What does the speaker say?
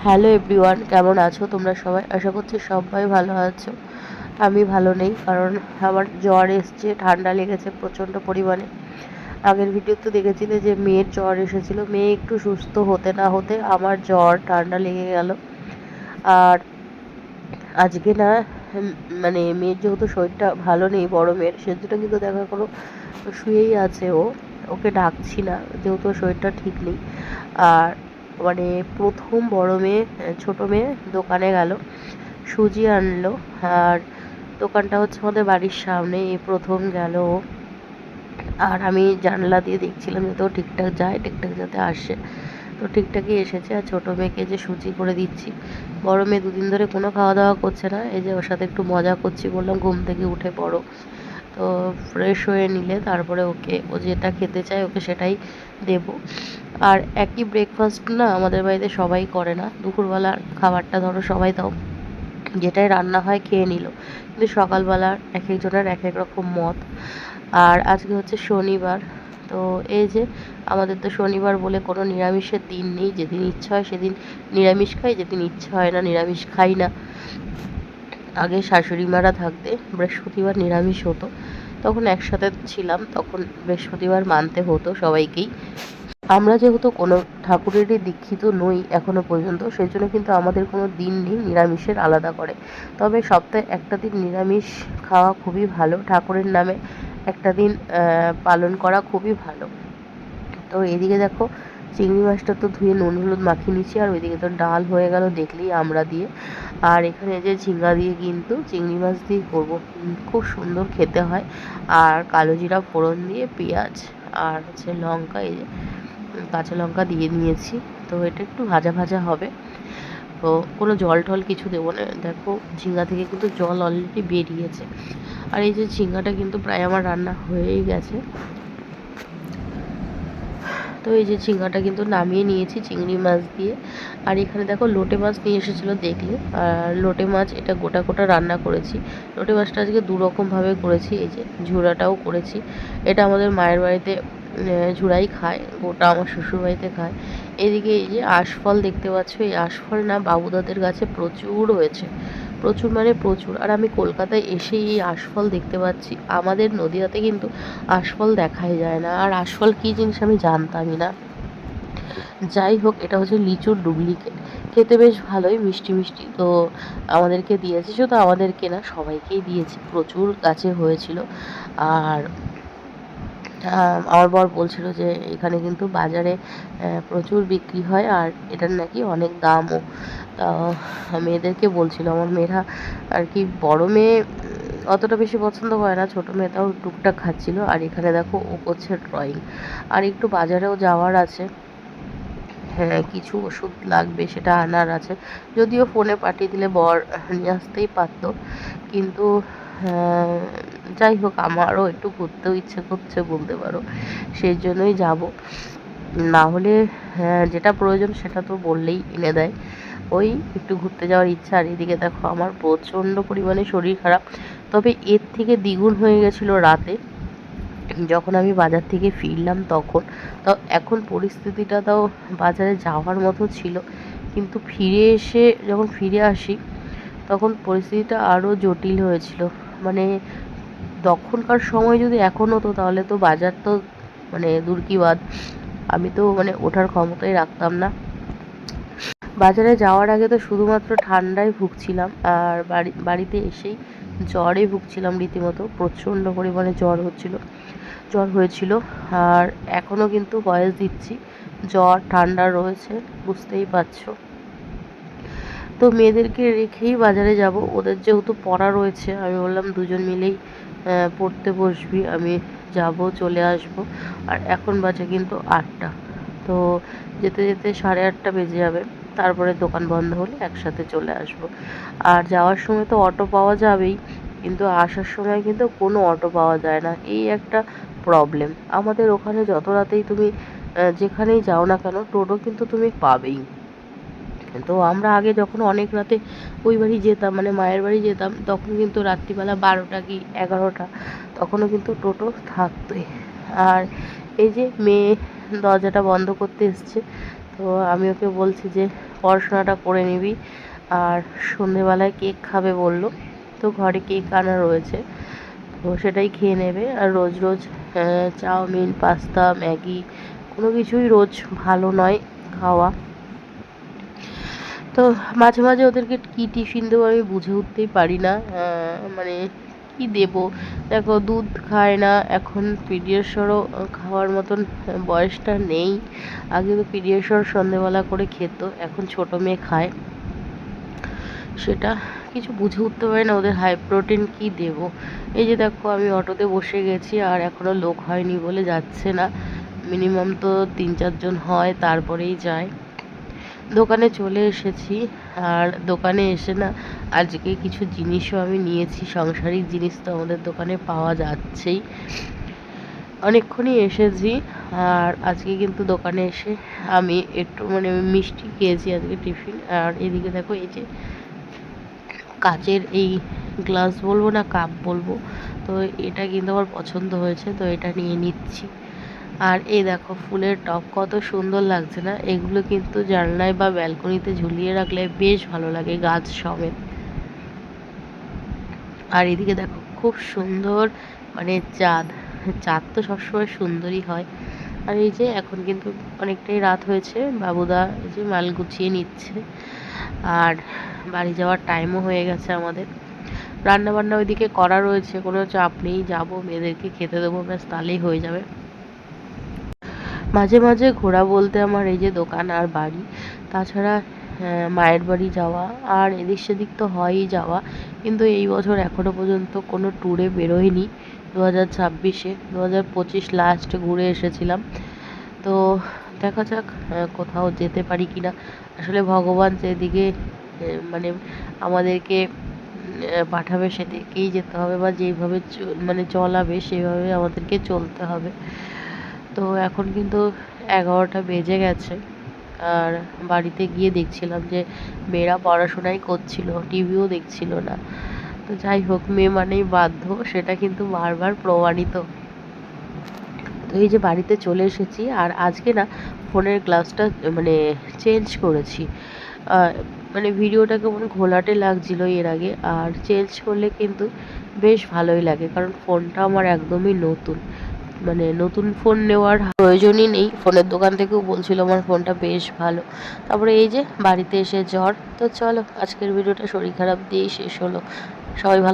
Hello everyone, কেমন আছো তোমরা সবাই? আশা করছি সবাই ভালো আছো। আমি ভালো নেই, কারণ আমার জ্বর এসছে, ঠান্ডা লেগেছে প্রচণ্ড পরিমাণে। আগের ভিডিওতে দেখেছিলে যে মেয়ের জ্বর এসেছিলো, মেয়ে একটু সুস্থ হতে না হতে আমার জ্বর ঠান্ডা লেগে গেল। আর আজকে না মানে মেয়ের যেহেতু শরীরটা ভালো নেই, বড় মেয়ের, সেজন্য কিন্তু দেখা করো শুয়েই আছে ও। ওকে ডাকছি না যেহেতু শরীরটা ঠিক নেই। আর মানে প্রথম বড় মেয়ে, ছোট মেয়ে দোকানে গেল, সুজি আনলো। আর দোকানটা হচ্ছে আমাদের বাড়ির সামনে, এই প্রথম গেল ও। আর আমি জানলা দিয়ে দেখছিলাম যাতে ও ঠিকঠাক যায়, ঠিকঠাক যাতে আসে। তো ঠিকঠাকই এসেছে। আর ছোটো মেয়েকে যে সুজি করে দিচ্ছি, বড় মেয়ে দুদিন ধরে কোনো খাওয়া দাওয়া করছে না, এই যে ওর সাথে একটু মজা করছি, বললাম ঘুম থেকে উঠে পড়ো। তো ফ্রেশ হয়ে নিলে তারপরে ওকে, ও যেটা খেতে চায় ওকে সেটাই দেব। আর একই ব্রেকফাস্ট না আমাদের বাড়িতে সবাই করে না। দুপুরবেলার খাবারটা ধরো সবাই দাও, যেটাই রান্না হয় খেয়ে নিল, কিন্তু সকালবেলার এক একজনের এক এক রকম মত। আর আজকে হচ্ছে শনিবার, তো এই যে আমাদের তো শনিবার বলে কোনো নিরামিষের দিন নেই। যেদিন ইচ্ছা হয় সেদিন নিরামিষ খাই, যেদিন ইচ্ছা হয় না নিরামিষ খাই না। আগে শাশুড়ি মারা থাকতে বৃহস্পতিবার নিরামিষ হতো, তখন একসাথে ছিলাম, তখন বৃহস্পতিবার মানতে হতো সবাইকেই। আমরা যেহেতু কোনো ঠাকুরেরই দীক্ষিত নই এখনো পর্যন্ত, সেই জন্য কিন্তু আমাদের কোনো দিন নেই নিরামিষের আলাদা করে। তবে সপ্তাহে একটা দিন নিরামিষ খাওয়া খুবই ভালো, ঠাকুরের নামে একটা দিন পালন করা খুবই ভালো। তো এদিকে দেখো চিংড়ি মাছটা তো ধুয়ে নুন হলুদ মাখিয়ে নিচ্ছি, আর ওইদিকে তো ডাল হয়ে গেল দেখলেই আমরা দিয়ে। আর এখানে যে ঝিঙ্গা দিয়ে কিন্তু চিংড়ি মাছ দিয়ে করবো, খুব সুন্দর খেতে হয়। আর কালো জিরা ফোড়ন দিয়ে পেঁয়াজ আর হচ্ছে লঙ্কা, এই যে কাঁচা লঙ্কা দিয়ে নিয়েছি। তো এটা একটু ভাজা ভাজা হবে, তো কোনো জল টল কিছু দেবো না। দেখো ঝিঙ্গা থেকে কিন্তু জল অলরেডি বেরিয়েছে। আর এই যে ঝিঙ্গাটা কিন্তু প্রায় আমার রান্না হয়েই গেছে। তো এই যে ঝিঙ্গাটা কিন্তু নামিয়ে নিয়েছি চিংড়ি মাছ দিয়ে। আর এখানে দেখো লোটে মাছ নিয়ে এসেছিলো দেখলে, আর লোটে মাছ এটা গোটা গোটা রান্না করেছি। লোটে মাছটা আজকে দুরকমভাবে করেছি, এই যে ঝুড়াটাও করেছি। এটা আমাদের মায়ের বাড়িতে ঝুড়াই খায়, গোটা আমার শ্বশুরবাড়িতে খায়। এদিকে এই যে আশফল দেখতে পাচ্ছ, এই আশফল না বাবুদাদের গাছে প্রচুর হয়েছে, প্রচুর মানে প্রচুর। আর আমি কলকাতায় এসে এই আশফল দেখতে পাচ্ছি, আমাদের নদীয়াতে কিন্তু আশফল দেখাই যায় না। আর আশফল কী জিনিস আমি জানতামই না। যাই হোক, এটা হচ্ছে লিচুর ডুপ্লিকেট, খেতে বেশ ভালোই, মিষ্টি মিষ্টি। তো আমাদেরকে দিয়েছে, শুধু আমাদেরকে না সবাইকেই দিয়েছি, প্রচুর গাছে হয়েছিল। আর আমার বর বলছিল যে এখানে কিন্তু বাজারে প্রচুর বিক্রি হয়, আর এটার নাকি অনেক দামও। তা মেয়েদেরকে বলছিল, আমার মেয়েরা আর কি, বড় মেয়ে অতটা বেশি পছন্দ করে না, ছোটো মেয়ে তাও টুকটাক খাচ্ছিল। আর এখানে দেখো ও করছে ড্রয়িং। আর একটু বাজারেও যাওয়ার আছে, হ্যাঁ কিছু ওষুধ লাগবে, সেটা আনার আছে। যদিও ফোনে পাঠিয়ে দিলে বর নিয়ে আসতেই পারতো, কিন্তু যাই হোক আমারও একটু ঘুরতেও ইচ্ছে করছে বলতে পারো, সেই জন্যই যাব। না হলে যেটা প্রয়োজন সেটা তো বললেই এনে দেয়, ওই একটু ঘুরতে যাওয়ার ইচ্ছা। আর এদিকে দেখো আমার প্রচণ্ড পরিমাণে শরীর খারাপ, তবে এর থেকে দ্বিগুণ হয়ে গেছিলো রাতে যখন আমি বাজার থেকে ফিরলাম তখন। তাও এখন পরিস্থিতিটা তাও বাজারে যাওয়ার মতো ছিল, কিন্তু যখন ফিরে আসি তখন পরিস্থিতিটা আরও জটিল হয়েছিল। মানে তখনকার সময় যদি এখন হতো তাহলে তো বাজার তো মানে দূর কি বাদ, আমি তো মানে ওঠার ক্ষমতাই রাখতাম না। বাজারে যাওয়ার আগে তো শুধুমাত্র ঠান্ডায় ভুগছিলাম, আর বাড়িতে এসেই জ্বরে ভুগছিলাম রীতিমতো, প্রচণ্ড পরিমাণে জ্বর হয়েছিল। আর এখনও কিন্তু ভয়েস দিচ্ছি, জ্বর ঠান্ডা রয়েছে, বুঝতেই পারছো। তো মেয়েদেরকে রেখেই বাজারে যাব, ওদের যেহেতু পড়া রয়েছে, আমি বললাম দুজন মিলেই পড়তে বসবি, আমি যাব চলে আসব। আর এখন বাজে কিন্তু 8টা, তো যেতে যেতে 8:30 বেজে যাবে, তারপরে দোকান বন্ধ হলে একসাথে চলে আসব। আর যাওয়ার সময় তো অটো পাওয়া যাবেই, কিন্তু আসার সময় কিন্তু কোনো অটো পাওয়া যায় না, এই একটা প্রবলেম। আমাদের ওখানে যত রাতেই তুমি যেখানেই যাও না কেন টোটো কিন্তু তুমি পাবেই। তো আমরা আগে যখন অনেক রাতে ওই বাড়ি যেতাম, মানে মায়ের বাড়ি যেতাম, তখন কিন্তু রাত্রিবেলা 12টা কি 11টা, তখনও কিন্তু টোটো থাকতোই। আর এই যে মেয়ে দরজাটা বন্ধ করতে এসছে, তো আমি ওকে বলছি যে পড়াশোনাটা করে নিবি, আর সন্ধেবেলায় কেক খাবে বললো। তো ঘরে কেক আনা রয়েছে, তো সেটাই খেয়ে নেবে। আর রোজ রোজ চাউমিন, পাস্তা, ম্যাগি কোনো কিছুই রোজ ভালো নয় খাওয়া। তো মাঝে মাঝে ওদেরকে কী টিফিন দেবো আমি বুঝে উঠতেই পারি না, মানে কি দেব। দেখো দুধ খায় না এখন, পিডিয়াশোরও খাওয়ার মতন বয়সটা নেই। আগে তো পিডিয়াশোর সন্ধেবেলা করে খেত, এখন ছোট মেয়ে খায়। সেটা কিছু বুঝে উঠতে পারি না ওদের হাই প্রোটিন কি দেব। এই যে দেখো আমি অটোতে বসে গেছি, আর এখনও লোক হয়নি বলে যাচ্ছে না। মিনিমাম তো 3-4 জন হয়, তারপরেই যায়। দোকানে চলে এসেছি, আর দোকানে এসে না আজকে কিছু জিনিসও আমি নিয়েছি। সাংসারিক জিনিস তো আমাদের দোকানে পাওয়া যাচ্ছেই। অনেকক্ষণই এসেছি, আর আজকে কিন্তু দোকানে এসে আমি একটু মানে মিষ্টি খেয়েছি আজকে টিফিন। আর এদিকে দেখো এই যে কাচের এই গ্লাস বলবো না কাপ বলবো, তো এটা কিন্তু আমার পছন্দ হয়েছে, তো এটা নিয়ে নিচ্ছি। আর এই দেখো ফুলের টব কত সুন্দর লাগছে না? এগুলো কিন্তু জানলায় বা ব্যালকনিতে ঝুলিয়ে রাখলে বেশ ভালো লাগে গাছ সমেত। আর এদিকে দেখো খুব সুন্দর মানে চাঁদ, চাঁদ তো সবসময় সুন্দরই হয়। আর এই যে এখন কিন্তু অনেকটাই রাত হয়েছে, বাবুদা এই যে মাল গুছিয়ে নিচ্ছে, আর বাড়ি যাওয়ার টাইমও হয়ে গেছে আমাদের। রান্না বান্না ওইদিকে করা রয়েছে, কোনো চাপ নেই, যাবো মেয়েদেরকে খেতে দেবো, ব্যাস তাহলেই হয়ে যাবে। মাঝে মাঝে ঘোরা বলতে আমার এই যে দোকান আর বাড়ি, তাছাড়া মায়ের বাড়ি যাওয়া আর এদিক সেদিক তো হয়ই যাওয়া। কিন্তু এই বছর এখনও পর্যন্ত কোনো ট্যুরে বেরোয়নি। 2026-এ 2025 লাস্ট ঘুরে এসেছিলাম। তো দেখা যাক কোথাও যেতে পারি কি না। আসলে ভগবান যেদিকে মানে আমাদেরকে পাঠাবে সেদিকেই যেতে হবে, বা যেইভাবে মানে চলাবে সেইভাবে আমাদেরকে চলতে হবে। তো এখন কিন্তু 11টা বেজে গেছে, আর বাড়িতে গিয়ে দেখছিলাম যে মেয়েরা পড়াশোনাই করছিল, টিভিও দেখছিল না। তো যাই হোক, মেয়ে মানেই বাধ্য, সেটা কিন্তু বারবার প্রমাণিত। তো এই যে বাড়িতে চলে এসেছি, আর আজকে না ফোনের গ্লাসটা মানে চেঞ্জ করেছি। মানে ভিডিওটা কেমন ঘোলাটে লাগছিল এর আগে, আর চেঞ্জ করলে কিন্তু বেশ ভালোই লাগে, কারণ ফোনটা আমার একদমই নতুন। মানে নতুন ফোন নেওয়ার প্রয়োজনই নেই, ফোনের দোকান থেকেও বলছিল আমার ফোনটা বেশ ভালো। তারপরে এই যে বাড়িতে এসে জ্বর। তো চলো আজকের ভিডিওটা শরীর খারাপ দিয়েই শেষ হলো। সবাই ভালো